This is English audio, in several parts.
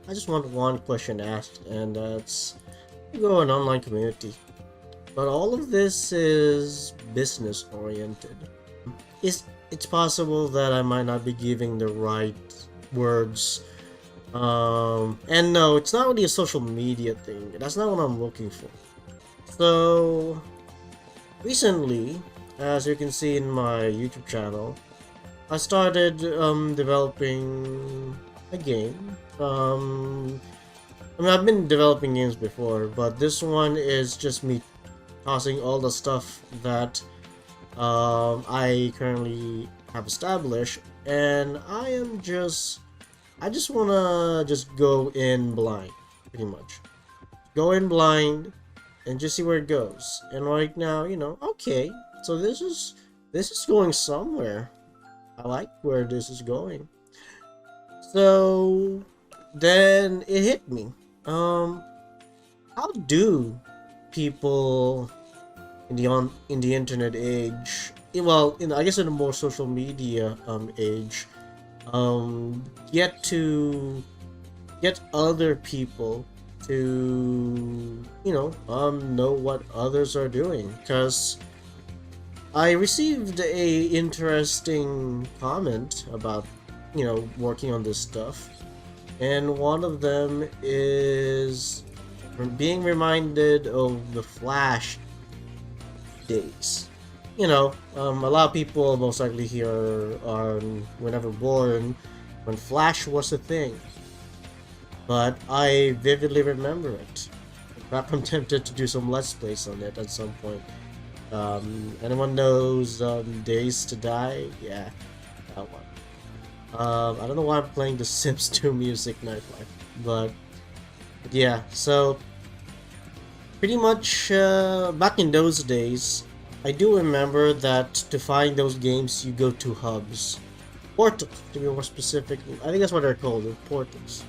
I just want one question asked, and that's you go an online community. But all of this is business oriented. Is it's possible that I might not be giving the right words. And no, it's not really a social media thing. That's not what I'm looking for. So recently, as you can see in my YouTube channel, I started developing a game. I mean, I've been developing games before, but this one is just me tossing all the stuff that I currently have established, and I just wanna just go in blind, pretty much. Go in blind and just see where it goes. And right now, okay, so this is going somewhere. I like where this is going. So then it hit me. How do people in the internet age, well, I guess in a more social media age, get to get other people to know what others are doing? Because I received a interesting comment about working on this stuff, and one of them is being reminded of the Flash days. A lot of people most likely here were never born when Flash was a thing, but I vividly remember it. In fact, I'm tempted to do some Let's Plays on it at some point. Anyone knows Days to Die? Yeah, that one. I don't know why I'm playing the Sims 2 music nightlife, but yeah, so pretty much back in those days, I do remember that to find those games you go to hubs. Portals, to be more specific. I think that's what they're called, portals.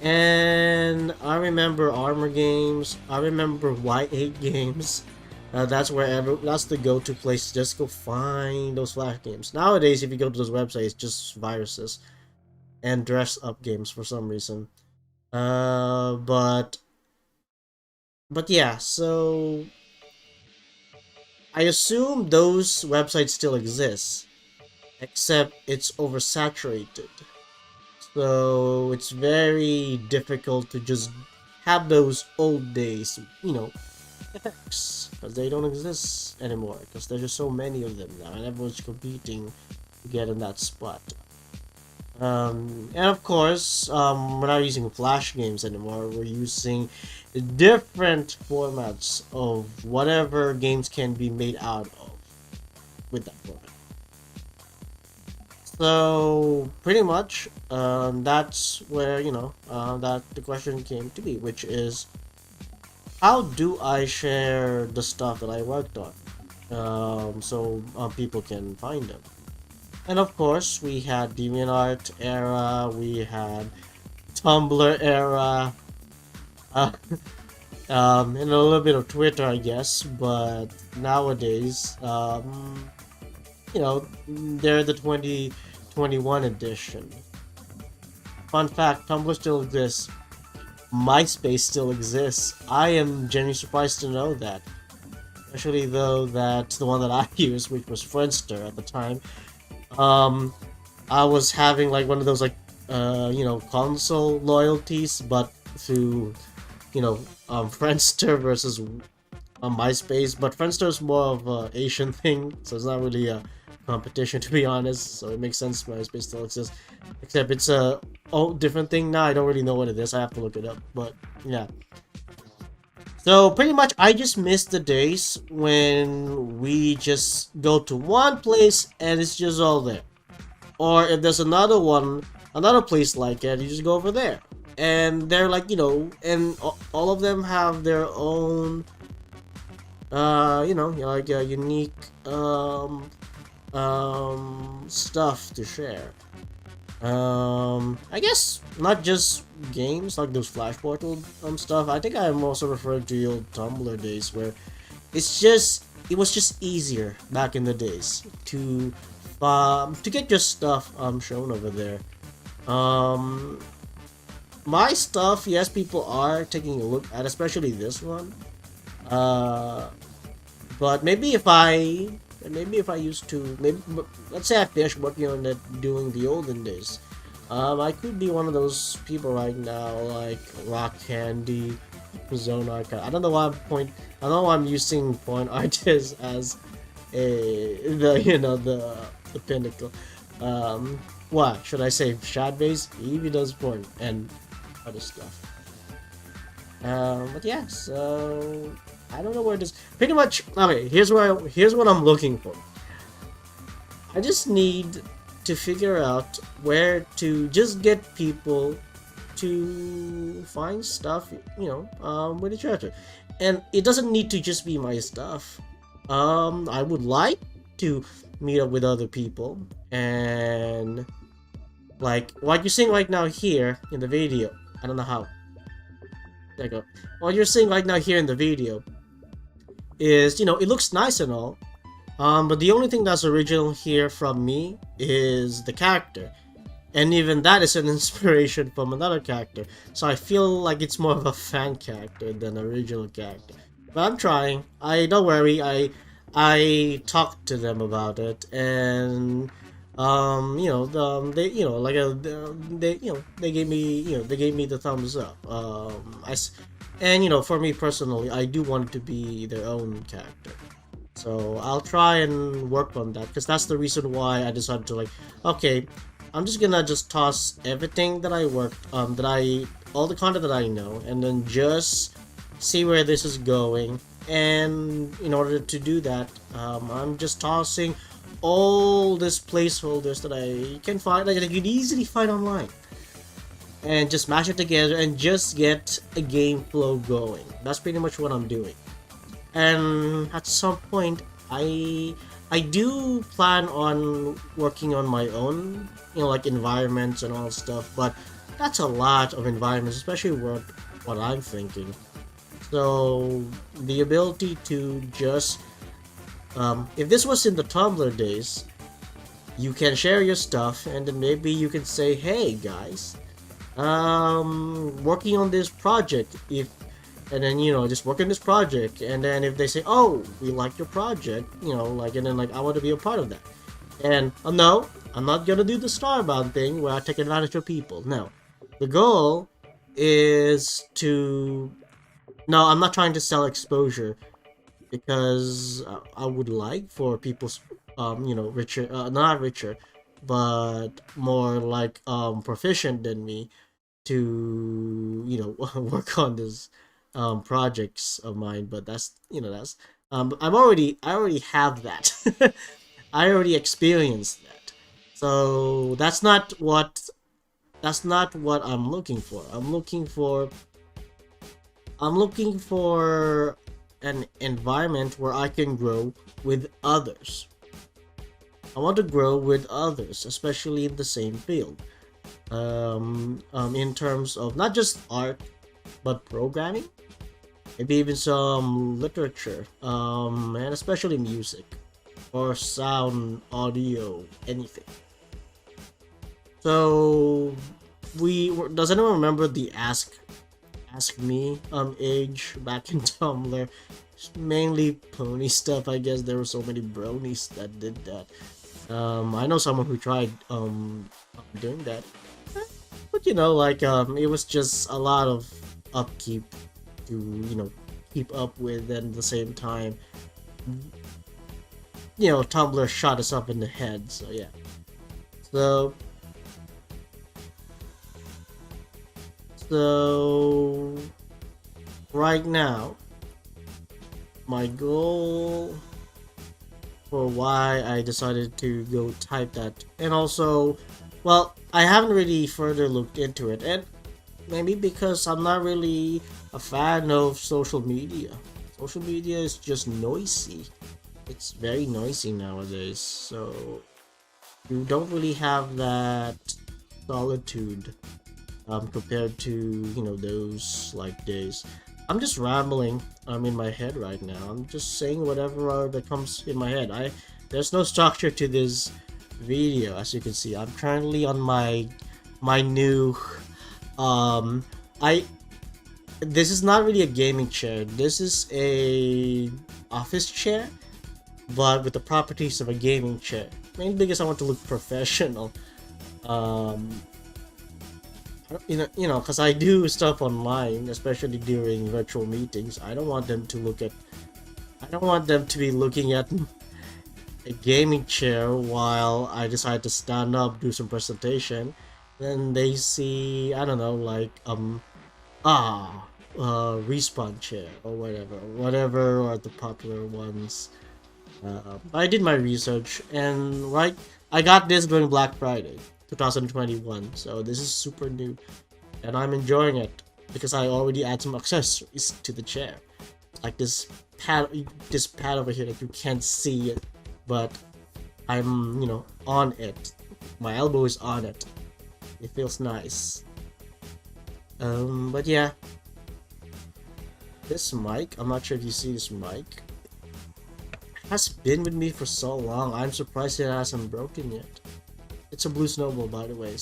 And I remember Armor games, I remember Y8 games. That's the go-to place to just go find those Flash games. Nowadays, if you go to those websites, just viruses and dress-up games for some reason. But yeah, so I assume those websites still exist, except it's oversaturated. So it's very difficult to just have those old days, effects, because they don't exist anymore, because there's just so many of them now, and everyone's competing to get in that spot. And of course, we're not using Flash games anymore. We're using different formats of whatever games can be made out of with that format. So pretty much, that's where that the question came to be, which is, how do I share the stuff that I worked on, so people can find them? And of course, we had DeviantArt era, we had Tumblr era, uh, and a little bit of Twitter, I guess. But nowadays, they're the 2021 edition. Fun fact: Tumblr still exists. MySpace still exists. I am genuinely surprised to know that. Especially though that the one that I used, which was Friendster at the time, I was having like one of those console loyalties, but through Friendster versus MySpace. But Friendster is more of a Asian thing, so it's not really a competition, to be honest. So it makes sense MySpace still exists, except it's a different thing now. I don't really know what it is. I have to look it up. But yeah. So pretty much, I just miss the days when we just go to one place and it's just all there. Or if there's another place like it, you just go over there. And they're like, and all of them have their own, unique, stuff to share. I guess not just games like those Flash Portal stuff. I think I'm also referring to the old Tumblr days where it was just easier back in the days to get your stuff shown over there. my stuff, yes, people are taking a look at, especially this one. Uh, but maybe if I used to, maybe let's say I finished working on it during the olden days. I could be one of those people right now, like Rock Candy, Zone Archive. I don't know why I'm using point artist as the pinnacle. What should I say? Shadbase, Evie does porn and other stuff. But yeah, so I don't know where this. Pretty much. Okay, here's what I'm looking for. I just need to figure out where to just get people to find stuff, with each other. And it doesn't need to just be my stuff. I would like to meet up with other people and like what you're seeing right now here in the video. I don't know how. There you go. What you're seeing right now here in the video is, it looks nice and all. But the only thing that's original here from me is the character. And even that is an inspiration from another character. So I feel like it's more of a fan character than an original character. But I'm trying. Don't worry. I talked to them about it, and they gave me the thumbs up. For me personally, I do want it to be their own character. So I'll try and work on that, because that's the reason why I decided to, like, okay, I'm just gonna toss everything that I worked, all the content that I know, and then just see where this is going. And in order to do that, I'm just tossing all these placeholders that I can find, that I can easily find online, and just mash it together and just get a game flow going. That's pretty much what I'm doing. And at some point, I do plan on working on my own, like environments and all stuff, but that's a lot of environments, especially what I'm thinking. So the ability to just, if this was in the Tumblr days, you can share your stuff, and then maybe you can say, hey guys, working on this project, and then just work on this project, and then if they say, oh, we like your project, and then I want to be a part of that. And no, I'm not gonna do the Starbound thing where I take advantage of people. No, the goal is to, no, I'm not trying to sell exposure, because I would like for people's richer, not richer, but more like proficient than me to work on this projects of mine. But that's I already have that. I already experienced that. So that's not what I'm looking for. I'm looking for an environment where I can grow with others. I want to grow with others, especially in the same field. In terms of not just art, but programming, maybe even some literature, and especially music, or sound, audio, anything. So, does anyone remember the Ask Me age back in Tumblr? Mainly pony stuff, I guess. There were so many bronies that did that. I know someone who tried doing that, but it was just a lot of upkeep to keep up with, and at the same time Tumblr shot us up in the head. So yeah, so right now, my goal for why I decided to go type that, and also, well, I haven't really further looked into it, and maybe because I'm not really a fan of social media. Social media is just noisy. It's very noisy nowadays, so you don't really have that solitude compared to those days. I'm just rambling. I'm in my head right now. I'm just saying whatever that comes in my head. There's no structure to this video, as you can see. I'm currently on my new I this is not really a gaming chair. This is a office chair, but with the properties of a gaming chair. Mainly because I want to look professional. Um, because I do stuff online, especially during virtual meetings. I don't want them to look at. I don't want them to be looking at a gaming chair while I decide to stand up, do some presentation. Then they see, I don't know, like respawn chair or whatever are the popular ones. I did my research, and right, I got this during Black Friday 2021, so this is super new, and I'm enjoying it because I already add some accessories to the chair, like this pad over here that you can't see it, but I'm on it. My elbow is on it. It feels nice. But yeah, this mic, I'm not sure if you see this mic, has been with me for so long. I'm surprised it hasn't broken yet. It's a Blue Snowball, by the way.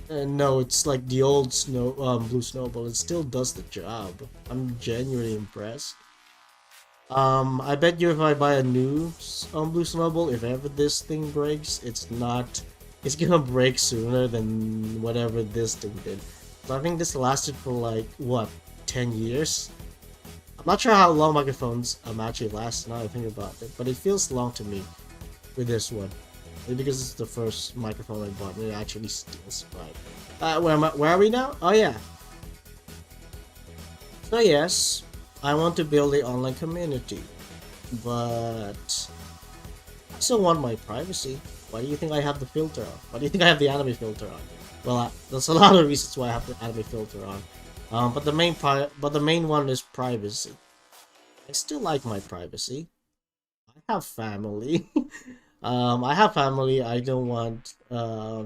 No, it's like the old Blue Snowball. It still does the job. I'm genuinely impressed. I bet you if I buy a new Blue Snowball, if ever this thing breaks, it's gonna break sooner than whatever this thing did. So I think this lasted for like, what, 10 years? I'm not sure how long microphones actually last now I think about it, but it feels long to me with this one. Maybe because it's the first microphone I bought and it actually steals right. Where are we now? Oh yeah. So yes, I want to build an online community, but I still want my privacy. Why do you think I have the filter on? Why do you think I have the anime filter on? Well, there's a lot of reasons why I have the anime filter on. But the main one is privacy. I still like my privacy. I have family. I don't want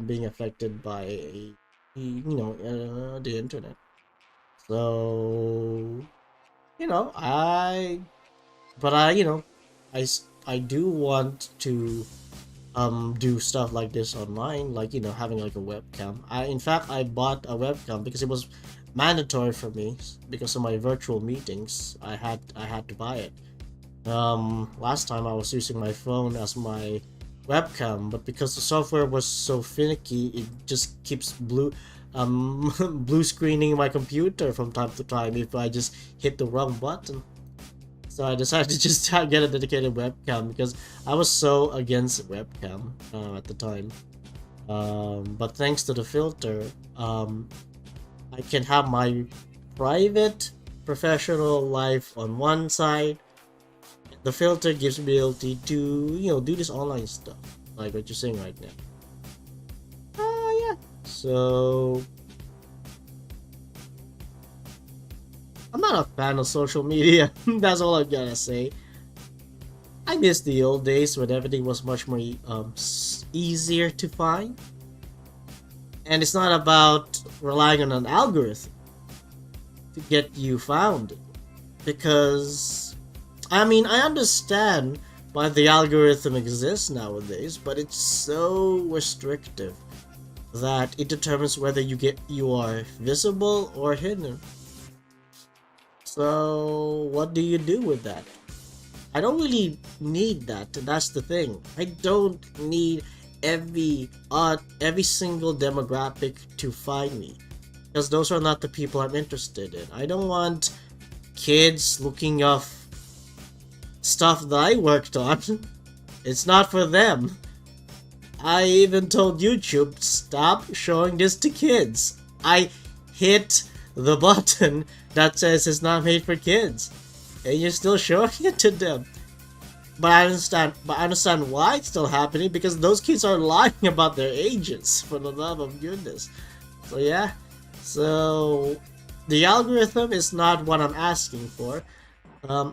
being affected by the internet. So I do want to do stuff like this online, like having like a webcam. In fact I bought a webcam because it was mandatory for me because of my virtual meetings. I had to buy it. Last time I was using my phone as my webcam, but because the software was so finicky, it just keeps blue screening my computer from time to time if I just hit the wrong button. So I decided to just get a dedicated webcam because I was so against webcam at the time. But thanks to the filter, I can have my private professional life on one side. The filter gives me the ability to do this online stuff like what you're seeing right now. Yeah. So I'm not a fan of social media. That's all I gotta say. I miss the old days when everything was much more easier to find. And it's not about relying on an algorithm to get you found. Because, I mean, I understand why the algorithm exists nowadays, but it's so restrictive that it determines whether you are visible or hidden. So what do you do with that? I don't really need that. That's the thing. I don't need every single demographic to find me, because those are not the people I'm interested in. I don't want kids looking up stuff that I worked on. It's not for them. I even told YouTube, stop showing this to kids. I hit the button that says it's not made for kids, and you're still showing it to them. But I understand why it's still happening, because those kids are lying about their ages, for the love of goodness. So yeah, so the algorithm is not what I'm asking for.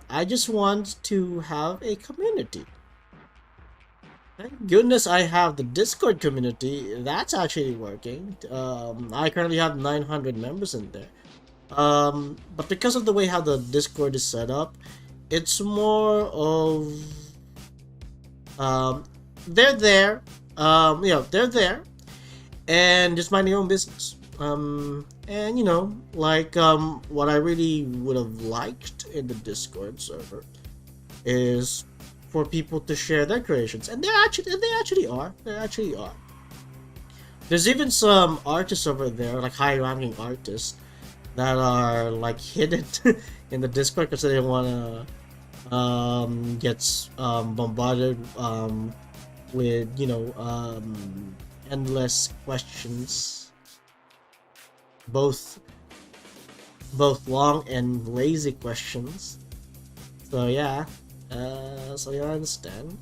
I just want to have a community. Thank goodness I have the Discord community. That's actually working. I currently have 900 members in there. But because of the way how the Discord is set up, it's more of they're there, they're there, and just mind your own business. And like what I really would have liked in the Discord server is for people to share their creations, and they actually are. There's even some artists over there, like high-ranking artists, that are like hidden in the Discord because they don't want to get bombarded with endless questions, both long and lazy questions. So yeah, I understand.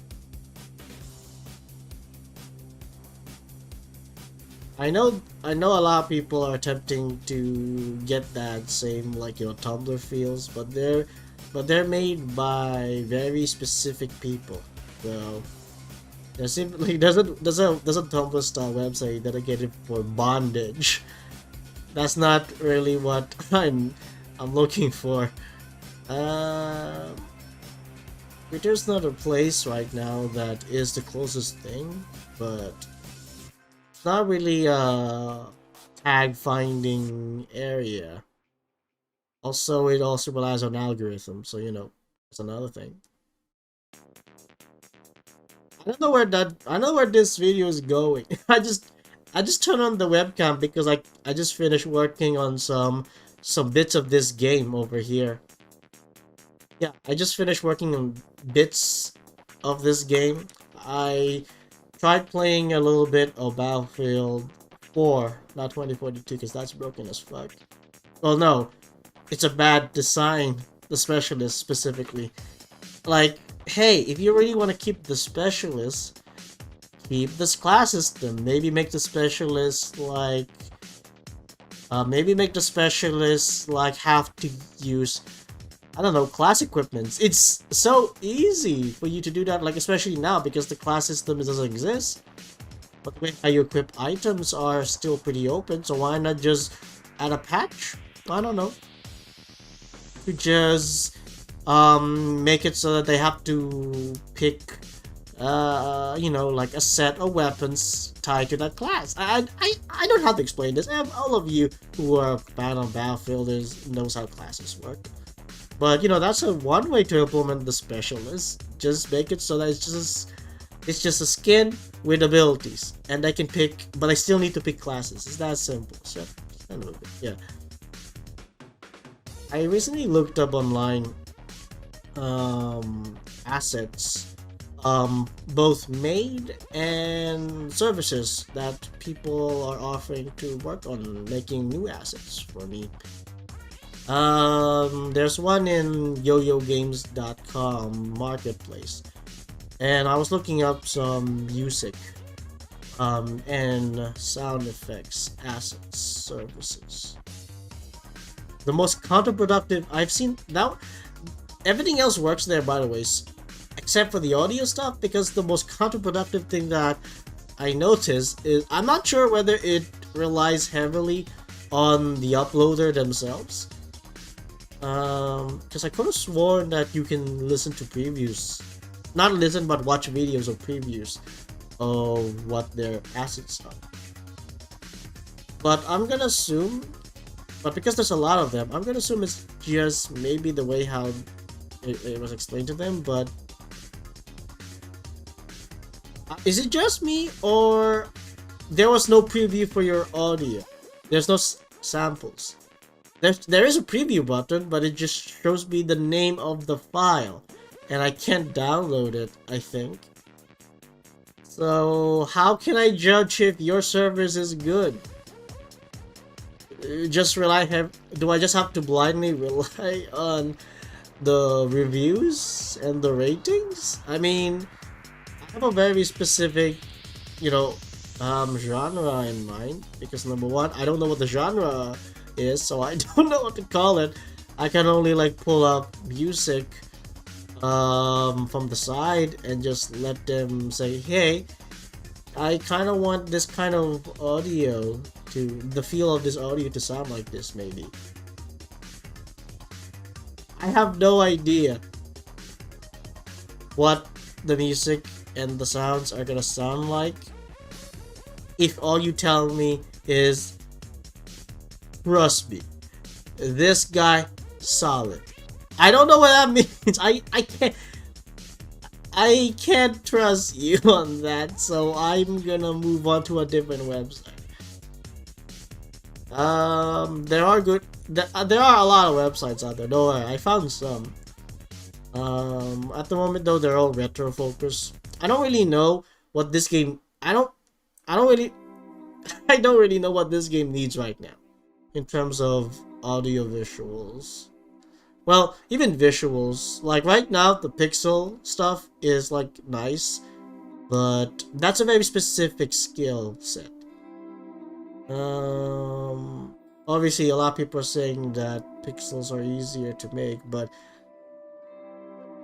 I know a lot of people are attempting to get that same like Tumblr feels, but they're made by very specific people. So there's simply there's a Tumblr style website dedicated for bondage. That's not really what I'm looking for. Uh, Twitter's not a place right now that is the closest thing, but it's not really a tag finding area. Also, it also relies on algorithms, so that's another thing. I know where this video is going. I just turned on the webcam because I just finished working on some bits of this game over here. Yeah, I just finished working on bits of this game. I tried playing a little bit of Battlefield 4, not 2042, because that's broken as fuck. Well, no, it's a bad design, the specialist specifically. Like, hey, if you really want to keep the specialist, keep this class system. Maybe make the specialist like, have to use, I don't know, class equipments. It's so easy for you to do that, like especially now because the class system doesn't exist. But the way how you equip items are still pretty open, so why not just add a patch? I don't know. To just make it so that they have to pick like a set of weapons tied to that class. I don't have to explain this. All of you who are a fan of Battlefield knows how classes work. But that's one way to implement the specialist. Just make it so that it's just a skin with abilities, and I can pick, but I still need to pick classes. It's that simple. So yeah. I recently looked up online assets, both made and services that people are offering to work on making new assets for me. There's one in yoyogames.com marketplace, and I was looking up some music, and sound effects assets services. The most counterproductive I've seen now. Everything else works there, by the way, except for the audio stuff, because the most counterproductive thing that I noticed is I'm not sure whether it relies heavily on the uploader themselves. Because I could have sworn that you can listen to previews, not listen, but watch videos of previews of what their assets are. But I'm gonna assume, but because there's a lot of them, I'm gonna assume it's just maybe the way how it was explained to them. But is it just me, or there was no preview for your audio? There's no samples. There is a preview button, but it just shows me the name of the file, and I can't download it, I think. So how can I judge if your service is good? Do I just have to blindly rely on the reviews and the ratings? I mean, I have a very specific, genre in mind, because number one, I don't know what the genre is, so I don't know what to call it. I can only like pull up music from the side and just let them say, hey, I kind of want this kind of audio the feel of this audio to sound like this, maybe. I have no idea what the music and the sounds are gonna sound like if all you tell me is Trust me, this guy solid. I don't know what that means. I can't trust you on that, so I'm gonna move on to a different website. There are good. There are a lot of websites out there. Don't worry, I found some. At the moment though, they're all retro focused. I don't really know what this game. I don't really. I don't really know what this game needs right now, in terms of audio visuals. Well, even visuals. Like right now, the pixel stuff is like nice, but that's a very specific skill set. Obviously, a lot of people are saying that pixels are easier to make, but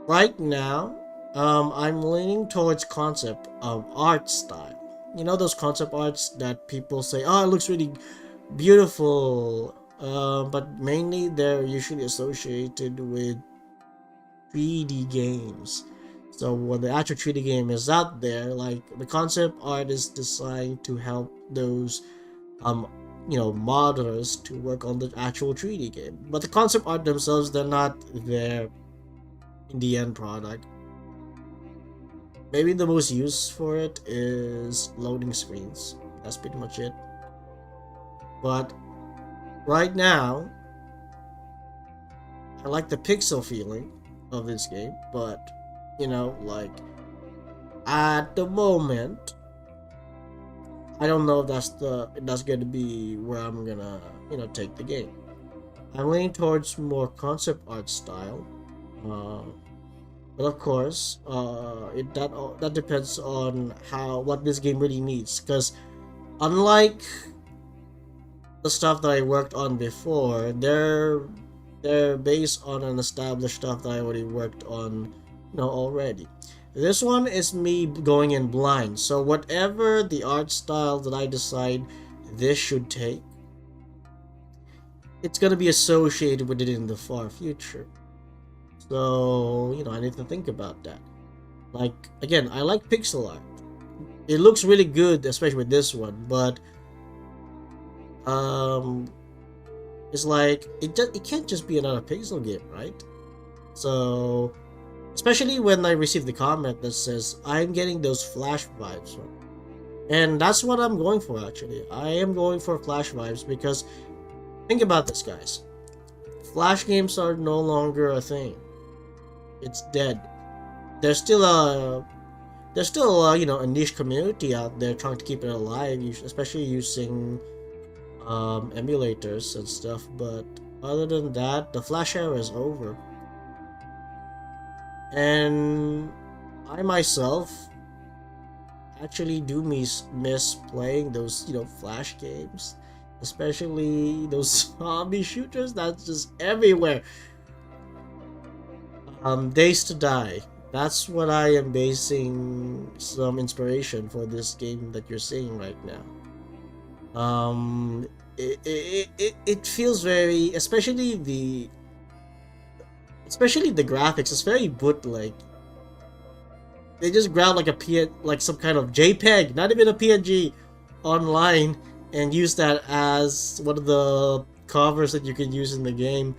right now, I'm leaning towards concept art style. You know those concept arts that people say, "Oh, it looks really beautiful," but mainly they're usually associated with 3D games. So when the actual 3D game is out there, like the concept art is designed to help those modders to work on the actual 3D game. But the concept art themselves, they're not there in the end product. Maybe the most use for it is loading screens. That's pretty much it. But right now, I like the pixel feeling of this game, but like at the moment, I don't know if that's gonna be where I'm gonna take the game. I'm leaning towards more concept art style, but of course, that depends on what this game really needs. Because unlike the stuff that I worked on before, they're based on an established stuff that I already worked on, already. This one is me going in blind, so whatever the art style that I decide this should take, it's gonna be associated with it in the far future. So, I need to think about that. Like, again, I like pixel art. It looks really good, especially with this one, but it's like it can't just be another pixel game, right? So, especially when I receive the comment that says I'm getting those Flash vibes, and that's what I'm going for. Actually, I am going for Flash vibes because think about this, guys. Flash games are no longer a thing. It's dead. There's still a a niche community out there trying to keep it alive, especially using emulators and stuff. But other than that, the Flash era is over. And I myself actually do miss playing those Flash games, especially those zombie shooters that's just everywhere. Days to Die. That's what I am basing some inspiration for this game that you're seeing right now. It feels very, especially the graphics. It's very bootleg. They just grab like some kind of JPEG, not even a PNG, online, and use that as one of the covers that you can use in the game.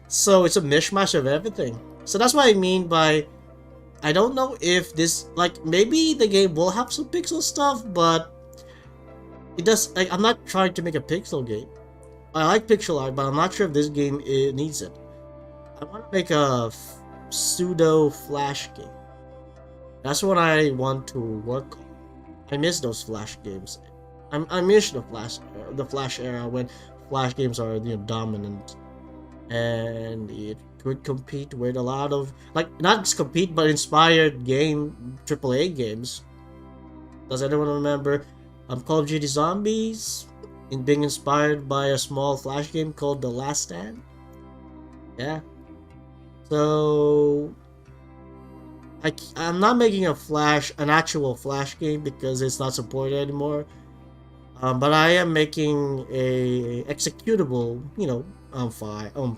So it's a mishmash of everything. So that's what I mean by, I don't know if this, maybe the game will have some pixel stuff, but it does. I'm not trying to make a pixel game. I like pixel art, but I'm not sure if this game needs it. I want to make a pseudo Flash game. That's what I want to work on. I miss those Flash games. I miss the Flash era when Flash games are dominant, and it could compete with a lot of not just compete but inspired AAA games. Does anyone remember Call of Duty Zombies being inspired by a small Flash game called The Last Stand? Yeah. So I'm not making an actual Flash game because it's not supported anymore. But I am making a executable,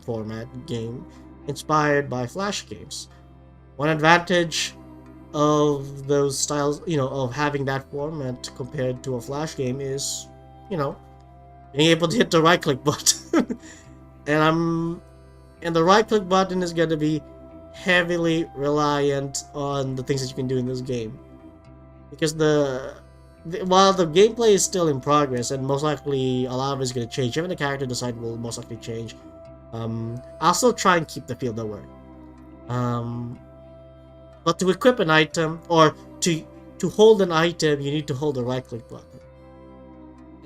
format game inspired by Flash games. One advantage of those styles, of having that format compared to a Flash game is, being able to hit the right click button. And the right click button is going to be heavily reliant on the things that you can do in this game, because while the gameplay is still in progress and most likely a lot of it is going to change, even the character design will most likely change. I'll still try and keep the feel, don't worry. But to equip an item, or to hold an item, you need to hold the right click button,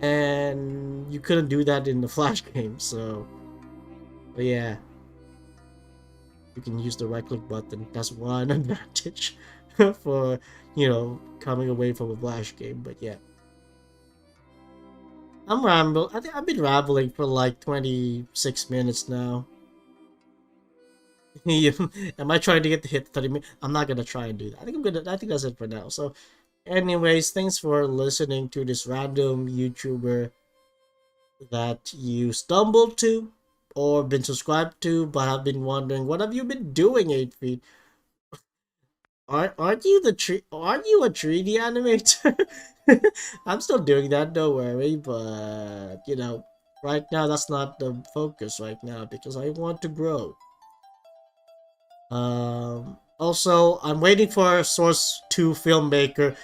and you couldn't do that in the Flash game. So, but yeah, you can use the right click button. That's one advantage for, you know, coming away from a Flash game. But yeah, I think I've been rambling for like 26 minutes now. Am I trying to get the hit 30 minutes? I'm not gonna try and do that. I think that's it for now. So anyways, thanks for listening to this random YouTuber that you stumbled to or been subscribed to, but have been wondering, what have you been doing, 8 feet? Aren't you a 3D animator? I'm still doing that, don't worry, but you know, right now that's not the focus right now, because I want to grow. Also, I'm waiting for Source 2 Filmmaker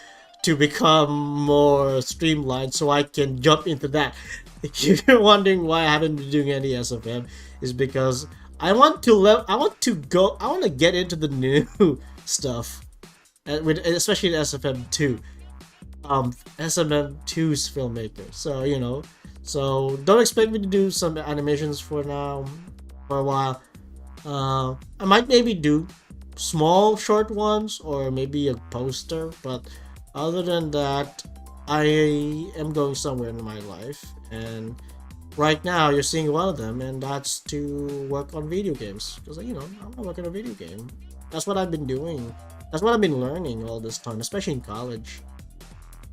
to become more streamlined so I can jump into that. If you're wondering why I haven't been doing any SFM, is because I want to get into the new stuff, especially in SFM 2. SFM 2's Filmmaker. So, you know, so don't expect me to do some animations for now, for a while. I might maybe do small short ones, or maybe a poster, but other than that, I am going somewhere in my life, and right now you're seeing one of them, and that's to work on video games, because, you know, I'm gonna work on a video game. That's what I've been doing. That's what I've been learning all this time, especially in college.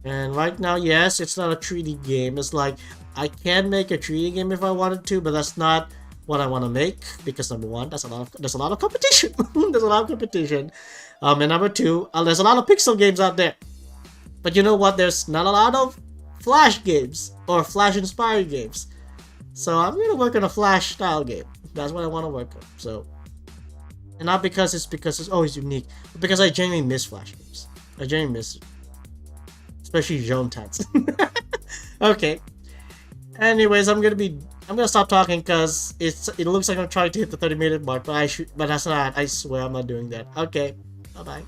And right now, yes, it's not a 3D game. It's like, I can make a 3D game if I wanted to, but that's not what I want to make, because number one, there's a lot of competition. There's a lot of competition. And number two, there's a lot of pixel games out there. But you know what? There's not a lot of Flash games or Flash inspired games. So I'm gonna work on a Flash style game. That's what I want to work on. So, and not because it's always unique, but because I genuinely miss Flash games. I genuinely miss it, especially Joan Tats. Okay. Anyways, I'm gonna stop talking, because it looks like I'm trying to hit the 30-minute mark, but that's not. I swear I'm not doing that. Okay, bye bye.